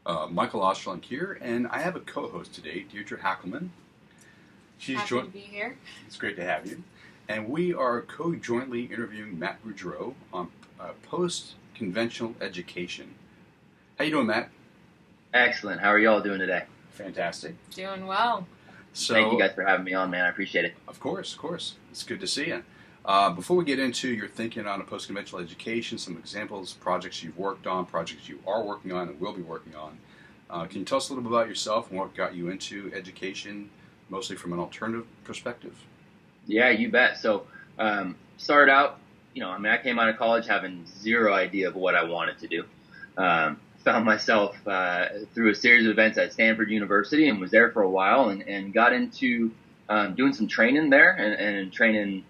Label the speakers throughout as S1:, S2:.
S1: Michael Osterlund here, and I have a co-host today, Deirdre Hackelman.
S2: Happy to be here.
S1: It's great to have you. And we are co-jointly interviewing Matt Beaudreau on post-conventional education. How you doing, Matt?
S3: Excellent. How are you all doing today?
S1: Fantastic.
S2: Doing well.
S1: So,
S3: Thank you guys for having me on, man. I appreciate it.
S1: Of course. It's good to see you. Before we get into your thinking on a post-conventional education, some examples, projects you've worked on, projects you are working on and will be working on, can you tell us a little bit about yourself and what got you into education, mostly from an alternative perspective?
S3: Yeah, you bet. So, started out, I came out of college having zero idea of what I wanted to do. Found myself through a series of events at Stanford University and was there for a while and got into doing some training there and training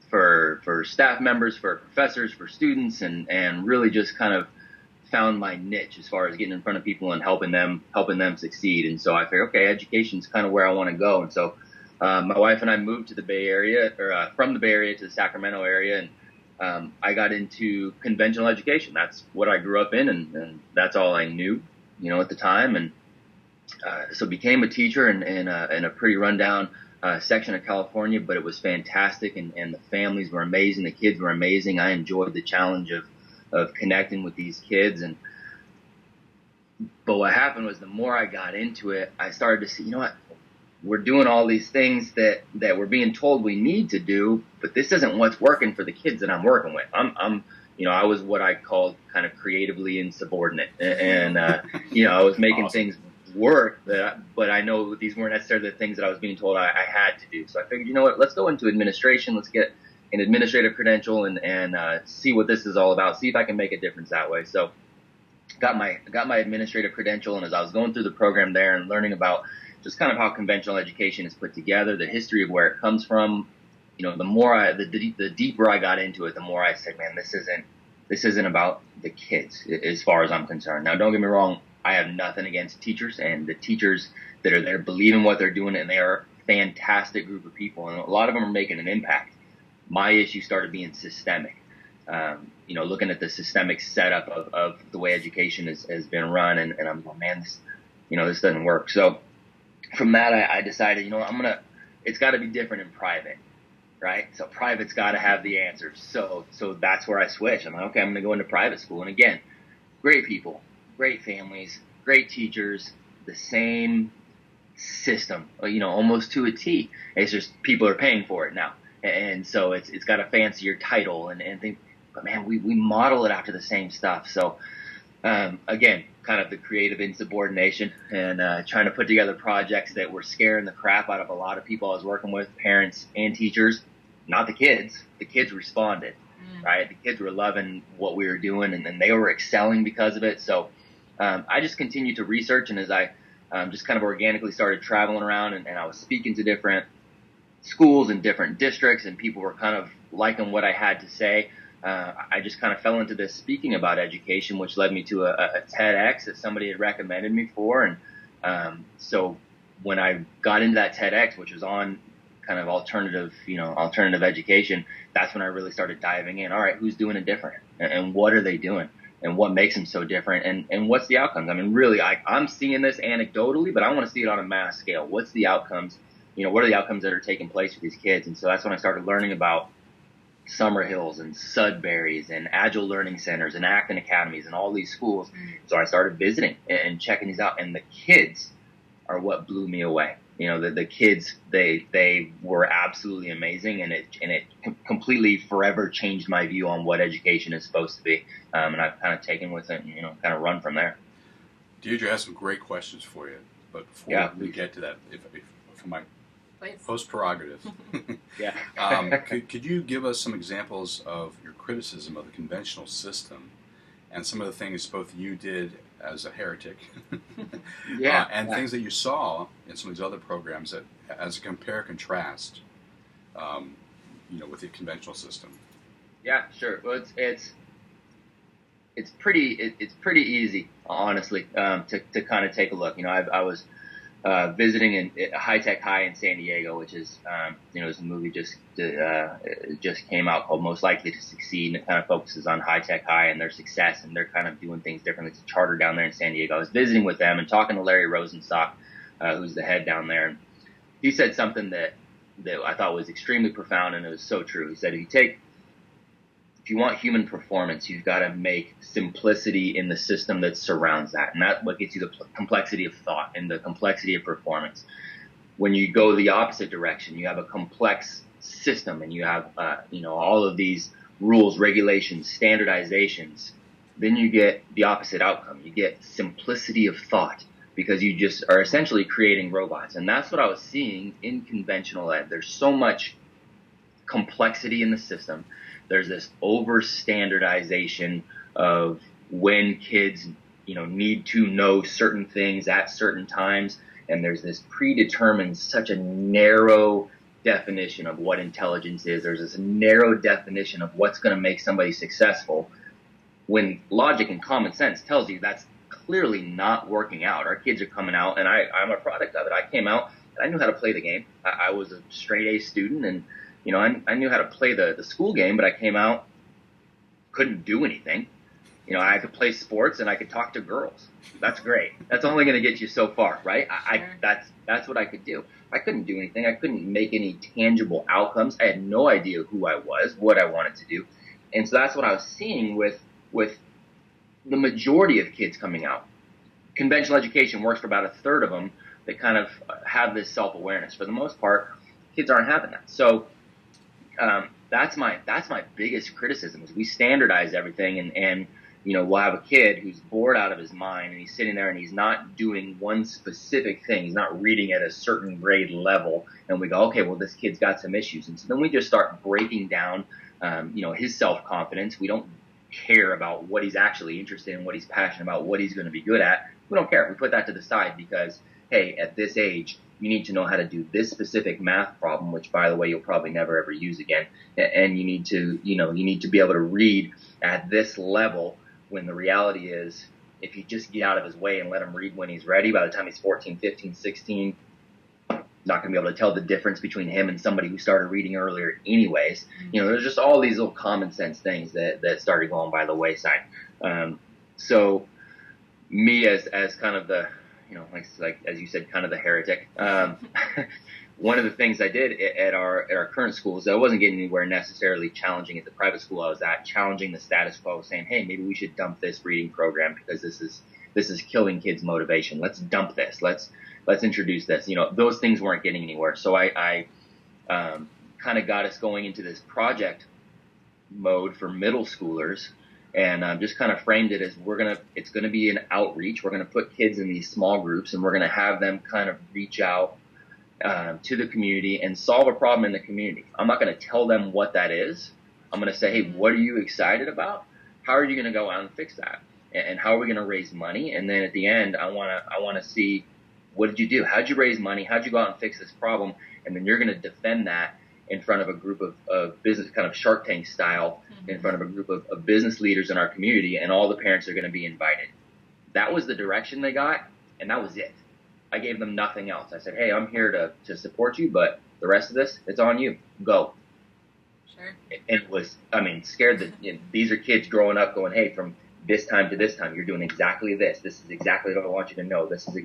S3: for staff members, for professors, for students, and really just kind of found my niche as far as getting in front of people and helping them succeed. And so I figured, okay, education's kind of where I want to go. And so my wife and I moved to the Bay Area, or from the Bay Area to the Sacramento area, and I got into conventional education. That's what I grew up in, and that's all I knew, at the time. And so became a teacher in a pretty rundown section of California, but it was fantastic, and the families were amazing, the kids were amazing. I enjoyed the challenge of connecting with these kids, but what happened was the more I got into it, I started to see, we're doing all these things that we're being told we need to do, but this isn't what's working for the kids that I'm working with. I was what I called kind of creatively insubordinate, and I was making
S1: Awesome.
S3: things work, but I know these weren't necessarily the things that I was being told I had to do. So I figured, let's go into administration. Let's get an administrative credential and see what this is all about. See if I can make a difference that way. So got my administrative credential, and as I was going through the program there and learning about just kind of how conventional education is put together, the history of where it comes from, the deeper I got into it, the more I said, man, this isn't about the kids as far as I'm concerned. Now, don't get me wrong. I have nothing against teachers, and the teachers that are there believe in what they're doing, and they are a fantastic group of people, and a lot of them are making an impact. My issue started being systemic, looking at the systemic setup of the way education has been run, and I'm going, man, this doesn't work. So from that, I decided, it's got to be different in private, right? So private's got to have the answers. So that's where I switched. I'm like, okay, I'm going to go into private school, and again, great people. Great families, great teachers, the same system, almost to a T. It's just people are paying for it now. And so it's got a fancier title and things, but man, we model it after the same stuff. So, again, kind of the creative insubordination and trying to put together projects that were scaring the crap out of a lot of people I was working with, parents and teachers, not the kids. The kids responded, right? The kids were loving what we were doing and they were excelling because of it. So, I just continued to research, and as I just kind of organically started traveling around and I was speaking to different schools and different districts, and people were kind of liking what I had to say, I just kind of fell into this speaking about education, which led me to a TEDx that somebody had recommended me for. And so when I got into that TEDx, which was on kind of alternative education, that's when I really started diving in. All right, who's doing it different, and what are they doing? And what makes them so different, and what's the outcomes? I mean, really, I'm seeing this anecdotally, but I want to see it on a mass scale. What's the outcomes? What are the outcomes that are taking place with these kids? And so that's when I started learning about Summerhills and Sudbury's and Agile Learning Centers and Acton Academies and all these schools. So I started visiting and checking these out, and the kids are what blew me away. The kids, they were absolutely amazing, and it completely forever changed my view on what education is supposed to be. And I've kind of taken with it and, kind of run from there.
S1: Deirdre has some great questions for you, but before we get to that, if for my post prerogative, could you give us some examples of your criticism of the conventional system and some of the things both you did as a heretic and things that you saw in some of these other programs that, as a compare contrast, with the conventional system?
S3: Yeah, sure. Well, it's pretty easy, honestly, to kind of take a look. I was visiting in High Tech High in San Diego, which is, there's a movie just came out called Most Likely to Succeed, and it kind of focuses on High Tech High and their success, and they're kind of doing things differently. It's a charter down there in San Diego. I was visiting with them and talking to Larry Rosenstock, who's the head down there, and he said something that I thought was extremely profound, and it was so true. He said, if you want human performance, you've got to make simplicity in the system that surrounds that. And that's what gets you the complexity of thought and the complexity of performance. When you go the opposite direction, you have a complex system and you have, all of these rules, regulations, standardizations. Then you get the opposite outcome. You get simplicity of thought because you just are essentially creating robots. And that's what I was seeing in conventional ed. There's so much complexity in the system. There's this over-standardization of when kids, need to know certain things at certain times. And there's this predetermined, such a narrow definition of what intelligence is. There's this narrow definition of what's going to make somebody successful, when logic and common sense tells you that's clearly not working out. Our kids are coming out, and I'm a product of it. I came out, and I knew how to play the game. I was a straight A student, and I knew how to play the school game, but I came out, couldn't do anything. I could play sports and I could talk to girls. That's great. That's only going to get you so far, right? That's what I could do. I couldn't do anything. I couldn't make any tangible outcomes. I had no idea who I was, what I wanted to do. And so that's what I was seeing with the majority of kids coming out. Conventional education works for about a third of them that kind of have this self-awareness. For the most part, kids aren't having that. So that's my biggest criticism is we standardize everything and we'll have a kid who's bored out of his mind and he's sitting there and he's not doing one specific thing. He's not reading at a certain grade level, and we go, okay, well, this kid's got some issues. And so then we just start breaking down his self-confidence. We don't care about what he's actually interested in, what he's passionate about, what he's going to be good at. We don't care. We put that to the side because, hey, at this age, you need to know how to do this specific math problem, which, by the way, you'll probably never ever use again. And you need to be able to read at this level, when the reality is, if you just get out of his way and let him read when he's ready, by the time he's 14, 15, 16, not going to be able to tell the difference between him and somebody who started reading earlier anyways. There's just all these little common sense things that started going by the wayside. So me as kind of the, like as you said, kind of the heretic, one of the things I did at our current school is I wasn't getting anywhere necessarily challenging at the private school I was at, challenging the status quo, saying, hey, maybe we should dump this reading program because this is killing kids' motivation. Let's dump this. Let's introduce this. Those things weren't getting anywhere. So I kind of got us going into this project mode for middle schoolers, and just kind of framed it as it's gonna be an outreach. We're gonna put kids in these small groups, and we're gonna have them kind of reach out to the community and solve a problem in the community. I'm not going to tell them what that is. I'm going to say, hey, what are you excited about? How are you going to go out and fix that? And how are we going to raise money? And then at the end, I want to see, what did you do? How did you raise money? How did you go out and fix this problem? And then you're going to defend that in front of a group of business, kind of Shark Tank style, in front of a group of business leaders in our community, and all the parents are going to be invited. That was the direction they got, and that was it. I gave them nothing else. I said, hey, I'm here to support you, but the rest of this, it's on you. Go.
S2: Sure.
S3: And it was, scared that these are kids growing up going, hey, from this time to this time, you're doing exactly this. This is exactly what I want you to know. This is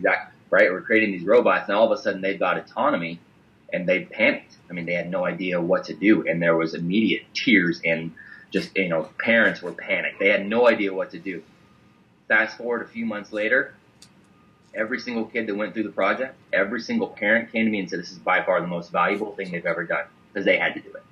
S3: right? We're creating these robots, and all of a sudden they've got autonomy, and they panicked. They had no idea what to do, and there was immediate tears, and just, parents were panicked. They had no idea what to do. Fast forward a few months later, every single kid that went through the project, every single parent came to me and said, this is by far the most valuable thing they've ever done, because they had to do it.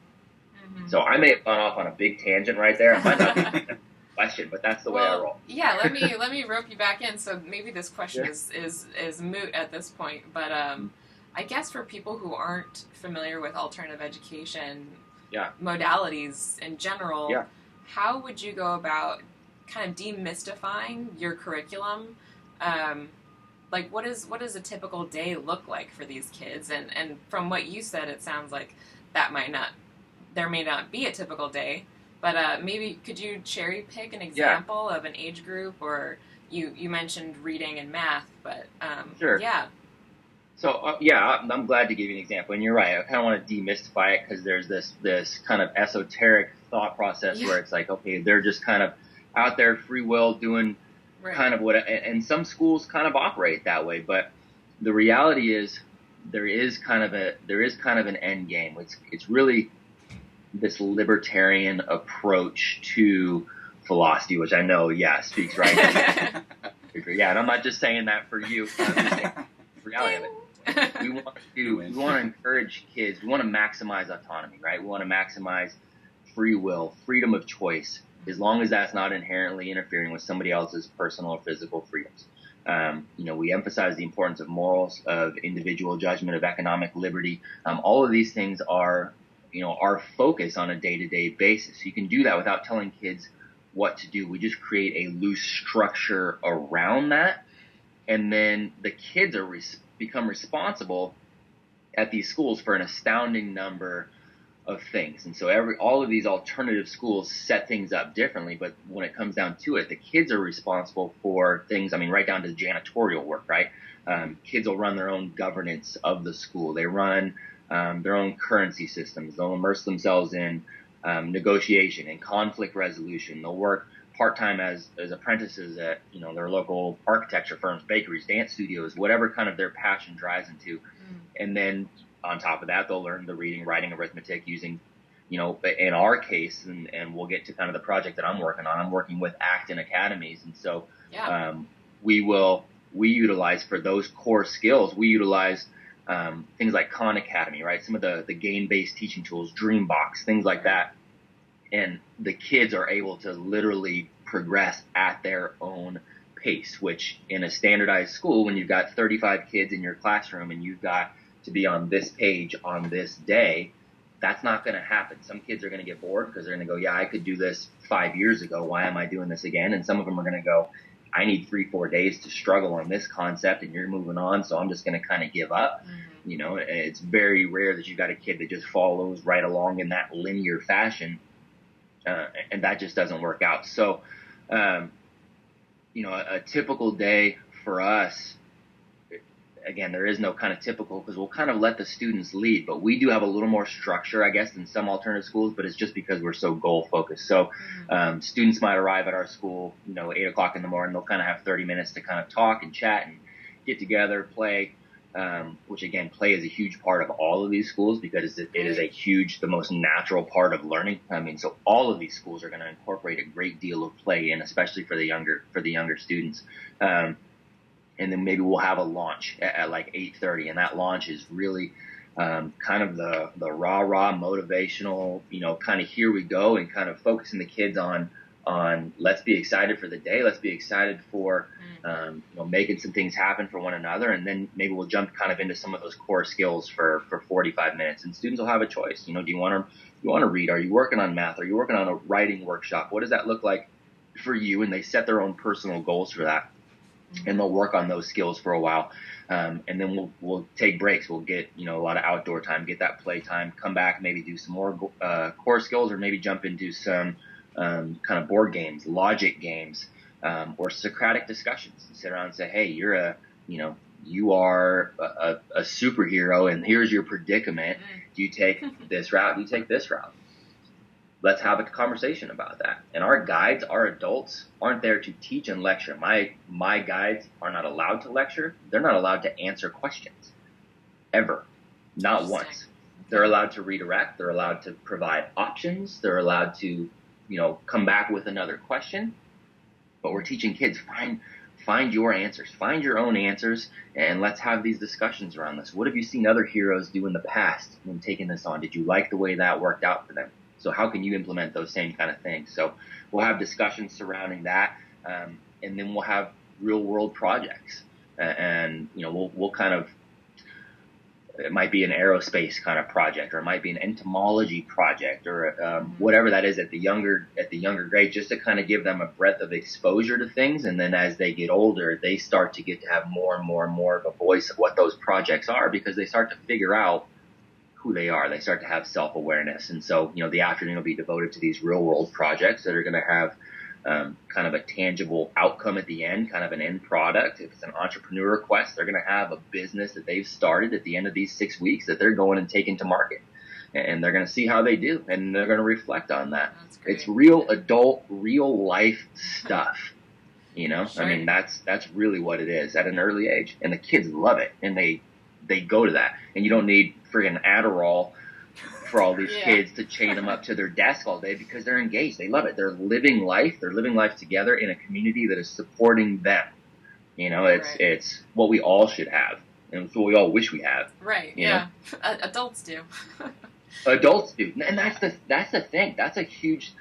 S3: Mm-hmm. So I may have gone off on a big tangent right there. I might not be a question, but that's the way I roll.
S2: Yeah, let me rope you back in. So maybe this question is moot at this point, but I guess for people who aren't familiar with alternative education modalities in general, how would you go about kind of demystifying your curriculum? Like, what does a typical day look like for these kids? And from what you said, it sounds like there may not be a typical day, but maybe could you cherry pick an example of an age group, or you mentioned reading and math, but
S3: sure.
S2: Yeah.
S3: So yeah, I'm glad to give you an example, and you're right. I kind of want to demystify it because there's this kind of esoteric thought process where it's like, okay, they're just kind of out there free will doing kind of what, and some schools kind of operate that way. But the reality is there is kind of an end game. It's really this libertarian approach to philosophy, which I know, speaks right to you. Yeah, and I'm not just saying that for you. I'm just saying the reality of it. We want to encourage kids. We want to maximize autonomy, right? We want to maximize free will, freedom of choice, as long as that's not inherently interfering with somebody else's personal or physical freedoms. We emphasize the importance of morals, of individual judgment, of economic liberty. All of these things are, our focus on a day-to-day basis. You can do that without telling kids what to do. We just create a loose structure around that, and then the kids become responsible at these schools for an astounding number of things. And so all of these alternative schools set things up differently, but when it comes down to it, the kids are responsible for things, right down to janitorial work, right? Kids will run their own governance of the school. They run their own currency systems. They'll immerse themselves in negotiation and conflict resolution. They'll work part-time as apprentices at, their local architecture firms, bakeries, dance studios, whatever kind of their passion drives into. And then on top of that, they'll learn the reading, writing, arithmetic using, in our case, and we'll get to kind of the project that I'm working on. I'm working with Acton Academies. And so we utilize for those core skills, we utilize things like Khan Academy, right? Some of the game-based teaching tools, Dreambox, things like that. And the kids are able to literally progress at their own pace, which in a standardized school, when you've got 35 kids in your classroom and you've got to be on this page on this day, that's not going to happen. Some kids are going to get bored because they're going to go, yeah, I could do this 5 years ago. Why am I doing this again? And some of them are going to go, I need 3-4 days to struggle on this concept and you're moving on, so I'm just going to kind of give up. It's very rare that you've got a kid that just follows right along in that linear fashion. And that just doesn't work out. So, a typical day for us, again, there is no kind of typical because we'll kind of let the students lead, but we do have a little more structure, I guess, than some alternative schools, but it's just because we're so goal focused. So, students might arrive at our school, 8 o'clock in the morning. They'll kind of have 30 minutes to kind of talk and chat and get together, play. Which again, play is a huge part of all of these schools because it is the most natural part of learning. So all of these schools are going to incorporate a great deal of play in, especially for the younger students. And then maybe we'll have a launch at like 8:30, and that launch is really kind of the rah-rah motivational, kind of here we go, and kind of focusing the kids on let's be excited for the day. Let's be excited for, making some things happen for one another. And then maybe we'll jump kind of into some of those core skills for 45 minutes, and students will have a choice. Do you want to read? Are you working on math? Are you working on a writing workshop? What does that look like for you? And they set their own personal goals for that, and they'll work on those skills for a while. And then we'll take breaks. We'll get, a lot of outdoor time, get that play time, come back, maybe do some more, core skills, or maybe jump into some, kind of board games, logic games, or Socratic discussions, and sit around and say, hey, you are a superhero, and here's your predicament. Do you take this route? Do you take this route? Let's have a conversation about that. And our guides, our adults, aren't there to teach and lecture. My guides are not allowed to lecture. They're not allowed to answer questions, ever, not once. They're allowed to redirect. They're allowed to provide options. They're allowed to come back with another question. But we're teaching kids, find your answers, find your own answers, and let's have these discussions around this. What have you seen other heroes do in the past when taking this on? Did you like the way that worked out for them? So how can you implement those same kind of things? So we'll have discussions surrounding that, and then we'll have real world projects, and we'll kind of, it might be an aerospace kind of project, or it might be an entomology project, or whatever that is at the younger grade, just to kind of give them a breadth of exposure to things. And then as they get older, they start to get to have more and more and more of a voice of what those projects are, because they start to figure out who they are. They start to have self-awareness. And so, the afternoon will be devoted to these real world projects that are going to have kind of a tangible outcome at the end, kind of an end product. If it's an entrepreneur quest, they're going to have a business that they've started at the end of these 6 weeks that they're going and taking to market. And they're going to see how they do, and they're going to reflect on that. It's real adult, real life stuff. You know, sure. I mean, that's really what it is at an early age. And the kids love it, and they go to that. And you don't need friggin' Adderall for all these kids to chain them up to their desk all day, because they're engaged. They love it. They're living life. They're living life together in a community that is supporting them. You know, it's what we all should have, and it's what we all wish we have.
S2: Right. Yeah. Adults do.
S3: Adults do, and that's the thing. That's a huge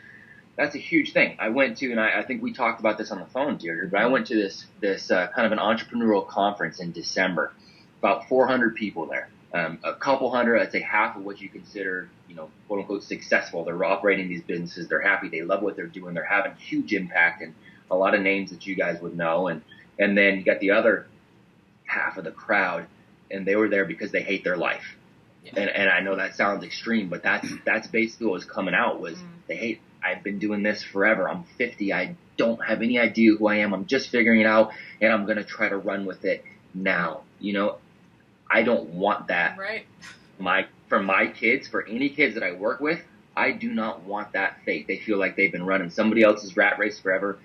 S3: thing. I went to, and I think we talked about this on the phone, Deirdre, but I went to this kind of an entrepreneurial conference in December. About 400 people there. A couple hundred, I'd say half of what you consider, you know, quote unquote successful. They're operating these businesses. They're happy. They love what they're doing. They're having huge impact, and a lot of names that you guys would know. And then you got the other half of the crowd, and they were there because they hate their life. Yeah. And I know that sounds extreme, but that's basically what was coming out was they hate. I've been doing this forever. I'm 50. I don't have any idea who I am. I'm just figuring it out, and I'm going to try to run with it now. You know, I don't want that.
S2: Right.
S3: For my kids, for any kids that I work with, I do not want that fate. They feel like they've been running somebody else's rat race forever,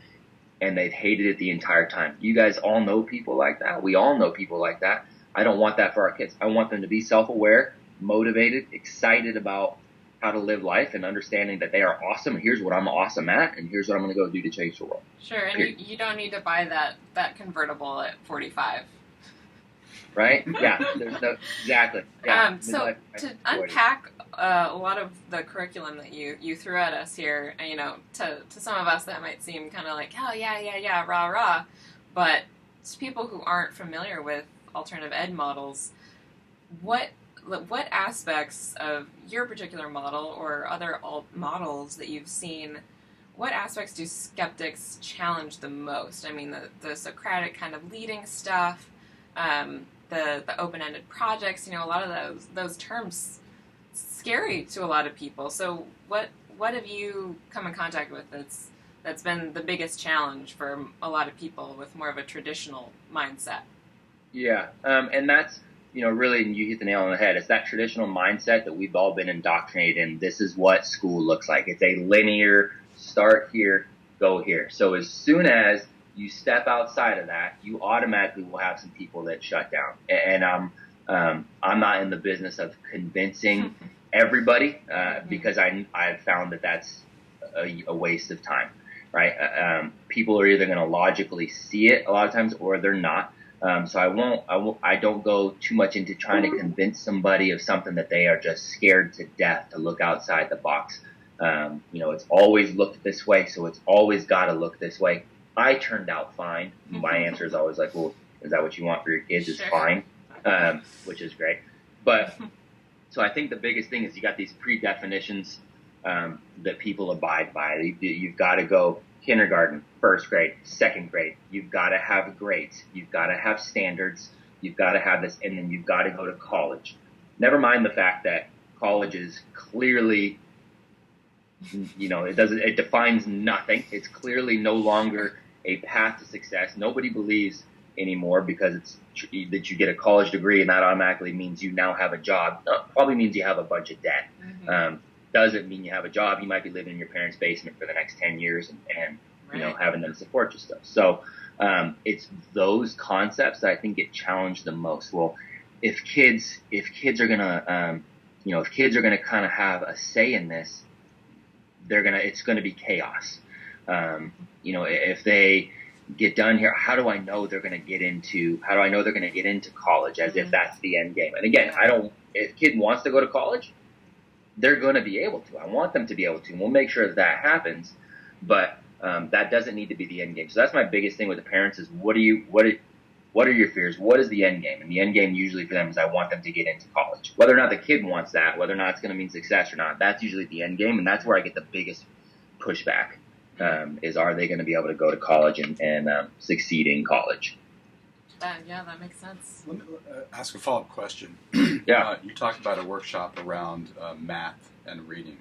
S3: and they've hated it the entire time. You guys all know people like that. We all know people like that. I don't want that for our kids. I want them to be self-aware, motivated, excited about how to live life, and understanding that they are awesome. Here's what I'm awesome at, and here's what I'm going to go do to change the world.
S2: Sure, and you don't need to buy that convertible at 45.
S3: Right? Yeah. Exactly. Yeah.
S2: So to unpack a lot of the curriculum that you threw at us here, you know, to some of us that might seem kind of like, oh yeah, rah rah, but to people who aren't familiar with alternative ed models, what aspects of your particular model or other alt models that you've seen, what aspects do skeptics challenge the most? I mean, the Socratic kind of leading stuff, the open-ended projects, you know, a lot of those terms scary to a lot of people. So what have you come in contact with that's been the biggest challenge for a lot of people with more of a traditional mindset?
S3: Yeah, and that's, you know, really, you hit the nail on the head. It's that traditional mindset that we've all been indoctrinated in. This is what school looks like. It's a linear, start here, go here. So as soon as you step outside of that, you automatically will have some people that shut down. And I'm not in the business of convincing everybody because I've found that that's a waste of time, right? People are either going to logically see it a lot of times, or they're not. So I don't go too much into trying to convince somebody of something that they are just scared to death to look outside the box. You know, it's always looked this way, so it's always got to look this way. I turned out fine. My answer is always like, well, is that what you want for your kids? Sure. Is fine, which is great. But so I think the biggest thing is you got these pre-definitions that people abide by. You've got to go kindergarten, first grade, second grade. You've got to have grades. You've got to have standards. You've got to have this, and then you've got to go to college. Never mind the fact that college is clearly, you know, it defines nothing. It's clearly no longer a path to success. Nobody believes anymore because it's that you get a college degree and that automatically means you now have a job. Probably means you have a bunch of debt. Mm-hmm. Doesn't mean you have a job. You might be living in your parents' basement for the next 10 years and you know, having them support you stuff. So it's those concepts that I think get challenged the most. Well, if kids are gonna if kids are gonna kind of have a say in this, it's gonna be chaos. You know, if they get done here, how do I know they're gonna get into college as if that's the end game? And again, if a kid wants to go to college, they're going to be able to. I want them to be able to. And we'll make sure that happens. But that doesn't need to be the end game. So that's my biggest thing with the parents is what are your fears? What is the end game? And the end game usually for them is I want them to get into college. Whether or not the kid wants that, whether or not it's going to mean success or not, that's usually the end game. And that's where I get the biggest pushback is are they going to be able to go to college and succeed in college?
S2: Yeah, that makes sense.
S1: Let me ask a follow-up question.
S3: Yeah.
S1: You talked about a workshop around math and reading.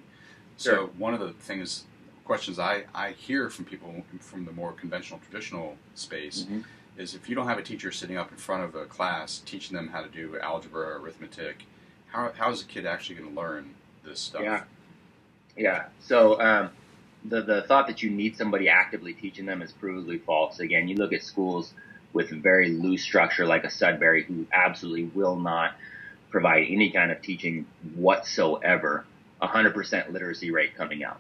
S1: So one of the things questions I hear from people from the more conventional, traditional space is if you don't have a teacher sitting up in front of a class teaching them how to do algebra or arithmetic, how is a kid actually going to learn this stuff?
S3: Yeah. So the thought that you need somebody actively teaching them is provably false. Again, you look at schools with very loose structure like a Sudbury, who absolutely will not provide any kind of teaching whatsoever, 100% literacy rate coming out.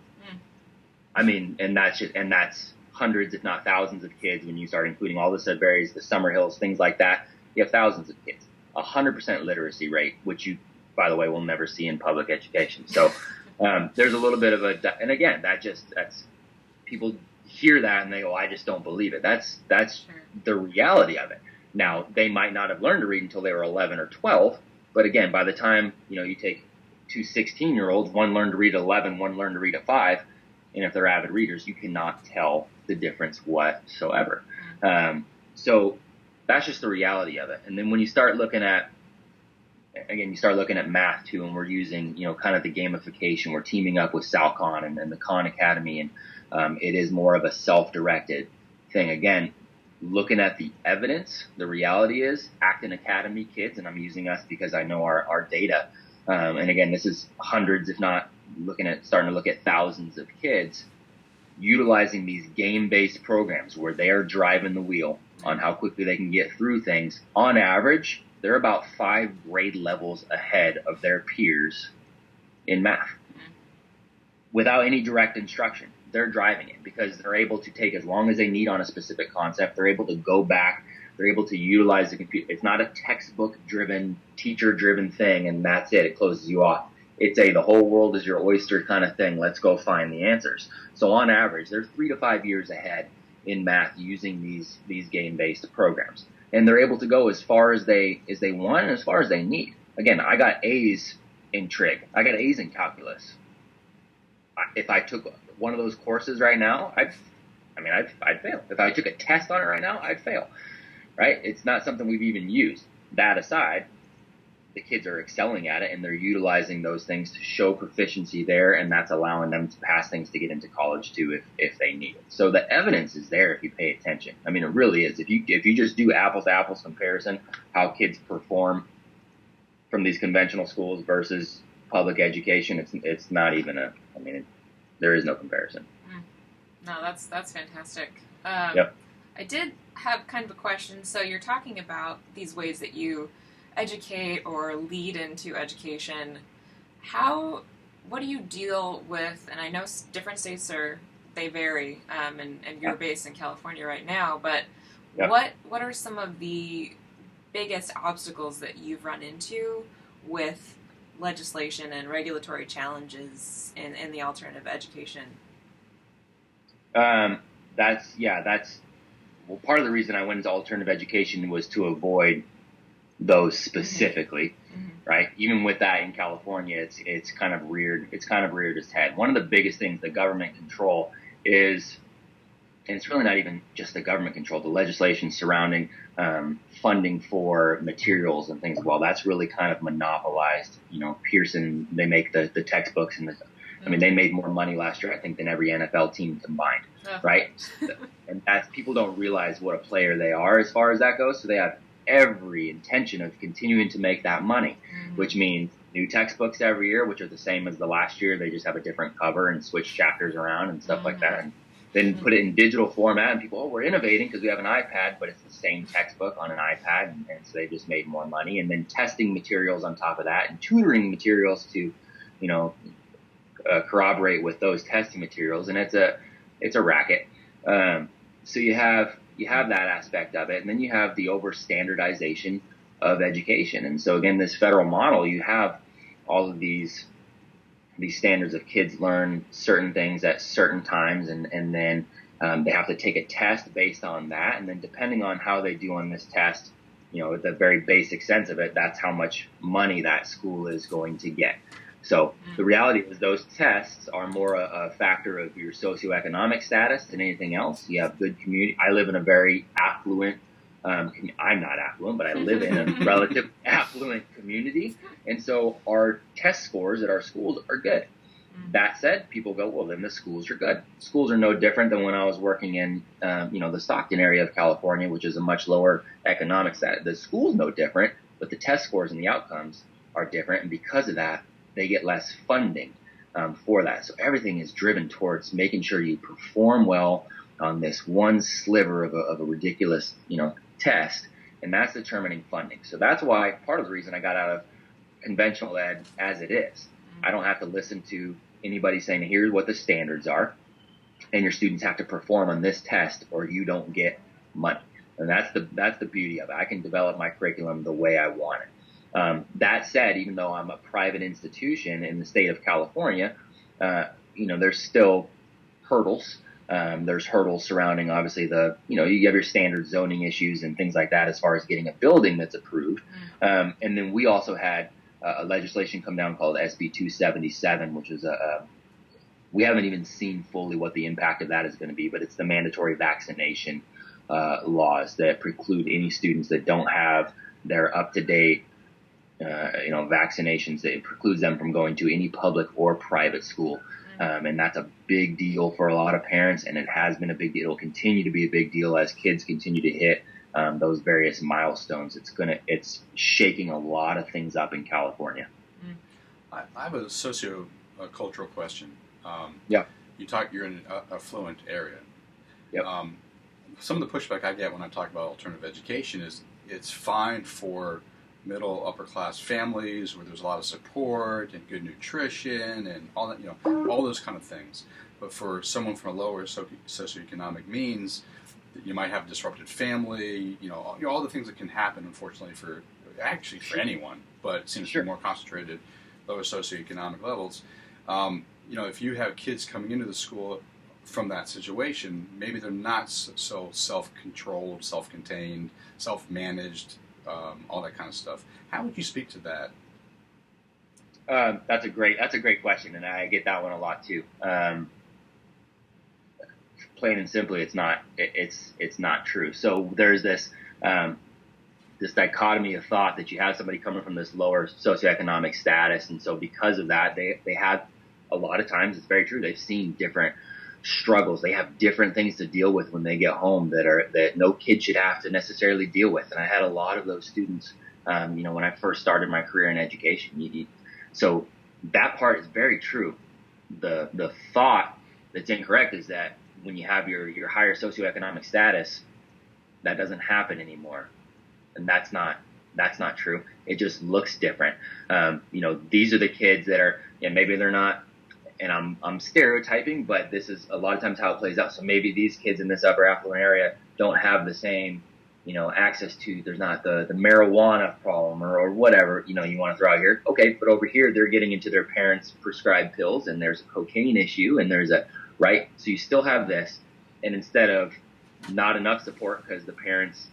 S3: I mean, and that's hundreds, if not thousands of kids when you start including all the Sudburys, the Summerhills, things like that. You have thousands of kids. 100% literacy rate, which you, by the way, will never see in public education. So there's a little bit of and again, that's people hear that and they go, I just don't believe it. That's the reality of it. Now, they might not have learned to read until they were 11 or 12, but again, by the time, you take two 16-year-olds, one learned to read at 11, one learned to read at 5, and if they're avid readers, you cannot tell the difference whatsoever. So that's just the reality of it. And then when you start looking at math too, and we're using, kind of the gamification, we're teaming up with SalCon and the Khan Academy, and it is more of a self-directed thing. Again, looking at the evidence, the reality is Acton Academy kids, and I'm using us because I know our data, and again, this is hundreds, if not starting to look at thousands of kids utilizing these game-based programs where they are driving the wheel on how quickly they can get through things. On average, they're about 5 grade levels ahead of their peers in math without any direct instruction. They're driving it because they're able to take as long as they need on a specific concept. They're able to go back. They're able to utilize the computer. It's not a textbook-driven, teacher-driven thing, and that's it. It closes you off. It's the whole world is your oyster kind of thing. Let's go find the answers. So on average, they're 3 to 5 years ahead in math using these game-based programs. And they're able to go as far as they want and as far as they need. Again, I got A's in trig. I got A's in calculus. If I took one of those courses right now, I'd fail. If I took a test on it right now, I'd fail. Right? It's not something we've even used. That aside, the kids are excelling at it, and they're utilizing those things to show proficiency there, and that's allowing them to pass things to get into college too if they need it. So the evidence is there if you pay attention. I mean, it really is. If you just do apples to apples comparison, how kids perform from these conventional schools versus public education, it's not even there is no comparison.
S2: No, that's fantastic.
S3: Yep.
S2: I did have kind of a question. So you're talking about these ways that you educate or lead into education. What do you deal with, and I know different states they vary, and you're based in California right now, but what are some of the biggest obstacles that you've run into with legislation and regulatory challenges in the alternative education?
S3: Part of the reason I went into alternative education was to avoid those specifically, right? Even with that in California, it's kind of reared its head. One of the biggest things the government control is, and it's really not even just the government control, the legislation surrounding funding for materials and things. Well, that's really kind of monopolized. Pearson, they make the textbooks and they made more money last year, I think, than every NFL team combined, right? And people don't realize what a player they are as far as that goes. So they have every intention of continuing to make that money, which means new textbooks every year, which are the same as the last year. They just have a different cover and switch chapters around and stuff like that. And then put it in digital format, and people, we're innovating because we have an iPad, but it's the same textbook on an iPad, and so they just made more money. And then testing materials on top of that, and tutoring materials to, corroborate with those testing materials, and it's a racket. So you have that aspect of it, and then you have the over standardization of education. And so again, this federal model, you have all of these standards of kids learn certain things at certain times, and then they have to take a test based on that, and then depending on how they do on this test, the very basic sense of it, that's how much money that school is going to get. So the reality is those tests are more a factor of your socioeconomic status than anything else. You have good community. I live in a very affluent, I'm not affluent, but I live in a relative affluent community. And so our test scores at our schools are good. That said, people go, well, then the schools are good. Schools are no different than when I was working in, the Stockton area of California, which is a much lower economic status. The school's no different, but the test scores and the outcomes are different. And because of that, they get less funding for that. So everything is driven towards making sure you perform well on this one sliver of a ridiculous, test. And that's determining funding. So that's why part of the reason I got out of conventional ed as it is. I don't have to listen to anybody saying, here's what the standards are, and your students have to perform on this test or you don't get money. And that's the beauty of it. I can develop my curriculum the way I want it. That said, even though I'm a private institution in the state of California, there's still hurdles. There's hurdles surrounding, obviously, you have your standard zoning issues and things like that as far as getting a building that's approved. And then we also had a legislation come down called SB 277, which is we haven't even seen fully what the impact of that is going to be, but it's the mandatory vaccination laws that preclude any students that don't have their up-to-date vaccinations. It precludes them from going to any public or private school. And that's a big deal for a lot of parents, and it has been a big deal. It'll continue to be a big deal as kids continue to hit those various milestones. It's shaking a lot of things up in California.
S1: I have a socio-cultural question.
S3: Yeah.
S1: You're in an affluent area.
S3: Yep.
S1: Some of the pushback I get when I talk about alternative education is it's fine for middle, upper class families where there's a lot of support and good nutrition and all that, all those kind of things. But for someone from a lower socioeconomic means, you might have a disrupted family, all the things that can happen, unfortunately, for anyone, but it seems to be more concentrated lower socioeconomic levels. If you have kids coming into the school from that situation, maybe they're not so self-controlled, self-contained, self-managed, all that kind of stuff. How would you speak to that?
S3: That's a great question, and I get that one a lot too. Plain and simply, it's not true. So there's this dichotomy of thought that you have somebody coming from this lower socioeconomic status, and so because of that, they have a lot of times, it's very true, they've seen different struggles. They have different things to deal with when they get home that no kid should have to necessarily deal with. And I had a lot of those students, when I first started my career in education. So that part is very true. The thought that's incorrect is that when you have your higher socioeconomic status, that doesn't happen anymore. And that's not true. It just looks different. These are the kids that are, maybe they're not, and I'm stereotyping, but this is a lot of times how it plays out. So maybe these kids in this upper affluent area don't have the same, access to, there's not the marijuana problem or whatever, you want to throw out here. Okay, but over here, they're getting into their parents' prescribed pills, and there's a cocaine issue, and right? So you still have this, and instead of not enough support because the parents,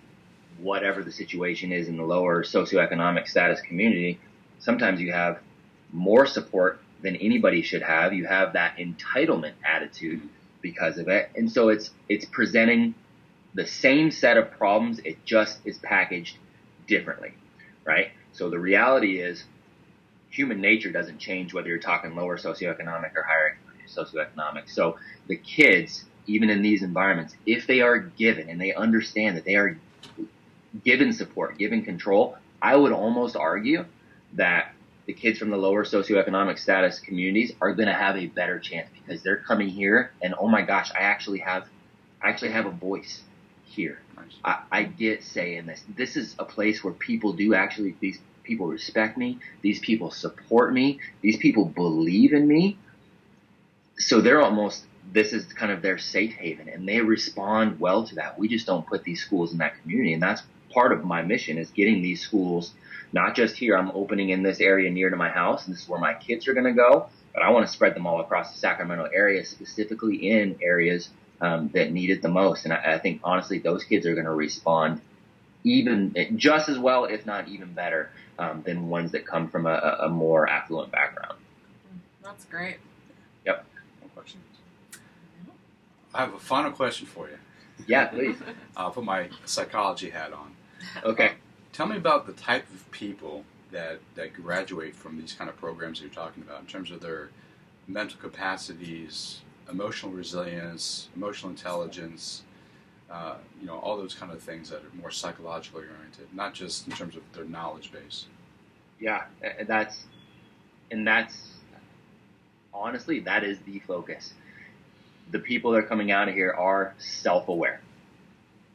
S3: whatever the situation is in the lower socioeconomic status community, sometimes you have more support than anybody should have. You have that entitlement attitude because of it. And so it's presenting the same set of problems. It just is packaged differently, right? So the reality is human nature doesn't change whether you're talking lower socioeconomic or higher socioeconomic. So the kids, even in these environments, if they are given and they understand that they are given support, given control, I would almost argue that the kids from the lower socioeconomic status communities are going to have a better chance because they're coming here and, oh my gosh, I actually have a voice here. I get say in this. This is a place where people do actually, these people respect me. These people support me. These people believe in me. So this is kind of their safe haven, and they respond well to that. We just don't put these schools in that community, and that's part of my mission, is getting these schools, not just here. I'm opening in this area near to my house, and this is where my kids are going to go, but I want to spread them all across the Sacramento area, specifically in areas that need it the most. And I think, honestly, those kids are going to respond even just as well, if not even better, than ones that come from a more affluent background.
S2: That's great.
S3: Yep.
S1: One question. I have a final question for you.
S3: Yeah, please.
S1: I'll put my psychology hat on.
S3: Okay.
S1: Tell me about the type of people that graduate from these kind of programs you're talking about in terms of their mental capacities, emotional resilience, emotional intelligence, all those kind of things that are more psychologically oriented, not just in terms of their knowledge base.
S3: Yeah, that's honestly, that is the focus. The people that are coming out of here are self-aware.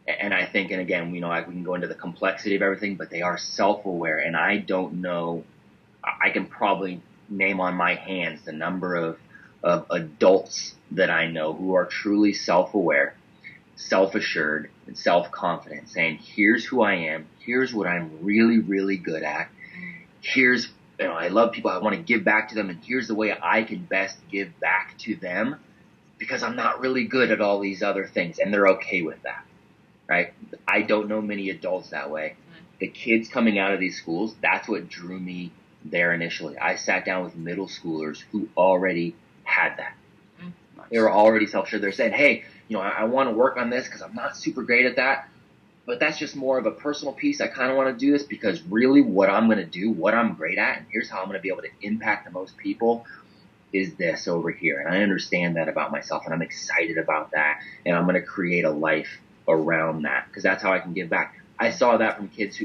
S3: And I think, and again, we can go into the complexity of everything, but they are self-aware. And I don't know, I can probably name on my hands the number of adults that I know who are truly self-aware, self-assured, and self-confident, saying, here's who I am, here's what I'm really, really good at, here's, I love people, I want to give back to them, and here's the way I can best give back to them, because I'm not really good at all these other things, and they're okay with that, right? I don't know many adults that way. The kids coming out of these schools, that's what drew me there initially. I sat down with middle schoolers who already had that. Nice. They were already self-assured. They're saying, hey, I want to work on this because I'm not super great at that, but that's just more of a personal piece. I kind of want to do this because really what I'm going to do, what I'm great at, and here's how I'm going to be able to impact the most people is this over here. And I understand that about myself, and I'm excited about that, and I'm going to create a life around that because that's how I can give back. I saw that from kids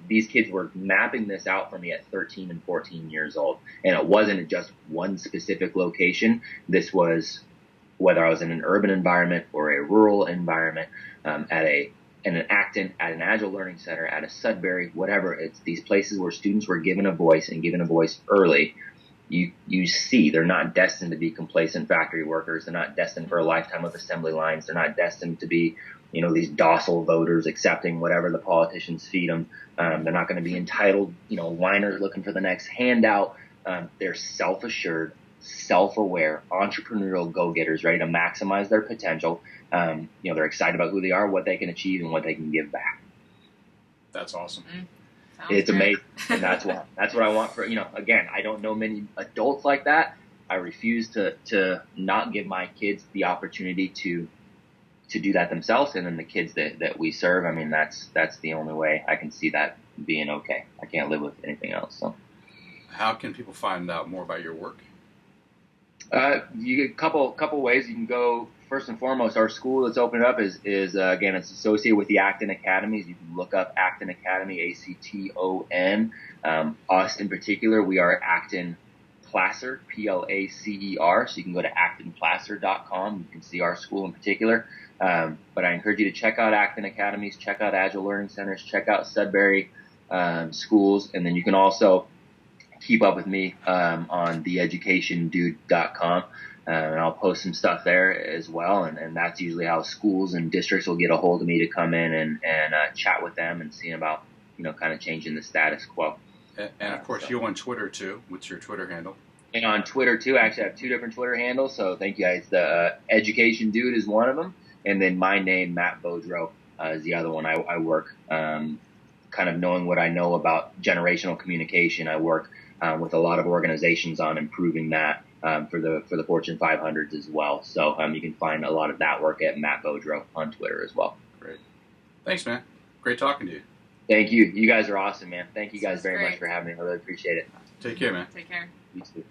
S3: these kids were mapping this out for me at 13 and 14 years old. And it wasn't just one specific location. This was whether I was in an urban environment or a rural environment, in an Acton, at an Agile Learning Center, at a Sudbury, whatever. It's these places where students were given a voice and given a voice early. You see they're not destined to be complacent factory workers. They're not destined for a lifetime of assembly lines. They're not destined to be these docile voters accepting whatever the politicians feed them. They're not going to be entitled, whiners looking for the next handout. They're self-assured, self-aware, entrepreneurial go-getters ready to maximize their potential. They're excited about who they are, what they can achieve, and what they can give back.
S1: That's awesome.
S3: It's amazing. And that's what I want for, again, I don't know many adults like that. I refuse to not give my kids the opportunity to do that themselves, and then the kids that we serve. That's the only way I can see that being okay. I can't live with anything else. So,
S1: how can people find out more about your work?
S3: You get a couple ways. You can go, first and foremost, our school that's opened up is again, it's associated with the Acton Academies. You can look up Acton Academy, Acton. Us in particular, we are Acton Placer, Placer. So you can go to actonplacer.com. You can see our school in particular. But I encourage you to check out Acton Academies, check out Agile Learning Centers, check out Sudbury schools, and then you can also keep up with me on theeducationdude.com, and I'll post some stuff there as well, and that's usually how schools and districts will get a hold of me to come in and chat with them and see about kind of changing the status quo.
S1: And of course, you're on Twitter too. What's your Twitter handle?
S3: And on Twitter too, actually I have 2 different Twitter handles, so thank you guys. The Education Dude is one of them, and then my name, Matt Beaudreau, is the other one. I work kind of knowing what I know about generational communication. I work with a lot of organizations on improving that for the Fortune 500s as well. So you can find a lot of that work at Matt Beaudreau on Twitter as well.
S1: Great. Thanks, man. Great talking to you.
S3: Thank you. You guys are awesome, man. Thank you guys very much for having me. I really appreciate it.
S1: Take care, man.
S2: Take care.
S3: You too.